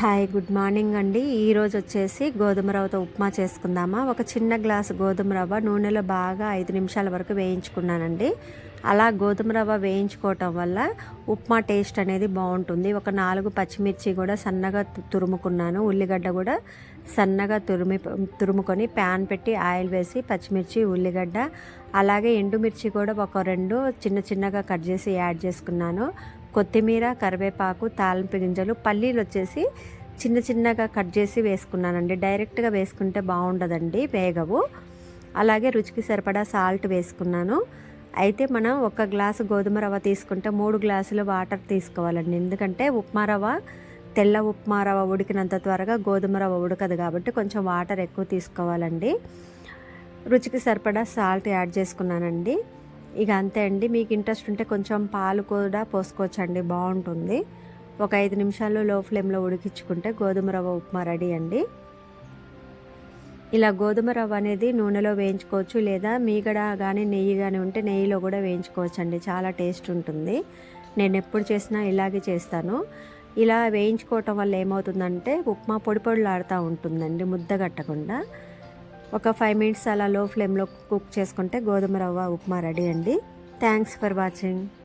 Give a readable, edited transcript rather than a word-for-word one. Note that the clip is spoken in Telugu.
హాయ్ గుడ్ మార్నింగ్ అండి. ఈరోజు వచ్చేసి గోధుమ రవ్వతో ఉప్మా చేసుకుందామా. ఒక చిన్న గ్లాసు గోధుమ రవ్వ నూనెలో బాగా 5 నిమిషాల వరకు వేయించుకున్నానండి. అలా గోధుమ రవ్వ వేయించుకోవటం వల్ల ఉప్మా టేస్ట్ అనేది బాగుంటుంది. ఒక 4 పచ్చిమిర్చి కూడా సన్నగా తురుముకున్నాను. ఉల్లిగడ్డ కూడా సన్నగా తురుముకొని ప్యాన్ పెట్టి ఆయిల్ వేసి పచ్చిమిర్చి, ఉల్లిగడ్డ, అలాగే ఎండుమిర్చి కూడా ఒక 2 చిన్న చిన్నగా కట్ చేసి యాడ్ చేసుకున్నాను. కొత్తిమీర, కరివేపాకు, తాలింపు గింజలు, పల్లీలు వచ్చేసి చిన్న చిన్నగా కట్ చేసి వేసుకున్నానండి. డైరెక్ట్గా వేసుకుంటే బాగుండదండి, వేగవు. అలాగే రుచికి సరిపడా సాల్ట్ వేసుకున్నాను. అయితే మనం 1 గ్లాసు గోధుమ రవ్వ తీసుకుంటే 3 గ్లాసులు వాటర్ తీసుకోవాలండి. ఎందుకంటే తెల్ల ఉప్మా రవ్వ ఉడికినంత త్వరగా గోధుమ రవ్వ ఉడకదు కాబట్టి కొంచెం వాటర్ ఎక్కువ తీసుకోవాలండి. రుచికి సరిపడా సాల్ట్ యాడ్ చేసుకున్నానండి. ఇక అంతే అండి. మీకు ఇంట్రెస్ట్ ఉంటే కొంచెం పాలు కూడా పోసుకోవచ్చండి, బాగుంటుంది. ఒక 5 నిమిషాలు లో ఫ్లేమ్లో ఉడికించుకుంటే గోధుమ రవ్వ ఉప్మా రెడీ అండి. ఇలా గోధుమ రవ్వ అనేది నూనెలో వేయించుకోవచ్చు, లేదా మీగడ కానీ నెయ్యి కానీ ఉంటే నెయ్యిలో కూడా వేయించుకోవచ్చు అండి. చాలా టేస్ట్ ఉంటుంది. నేను ఎప్పుడు చేసినా ఇలాగే చేస్తాను. ఇలా వేయించుకోవటం వల్ల ఏమవుతుందంటే ఉప్మా పొడి పొడిలాడుతూ ఉంటుందండి, ముద్ద కట్టకుండా. ఒక 5 మినిట్స్ అలా లో ఫ్లేమ్లో కుక్ చేసుకుంటే గోధుమ రవ్వ ఉప్మా రెడీ అండి. Thanks for watching.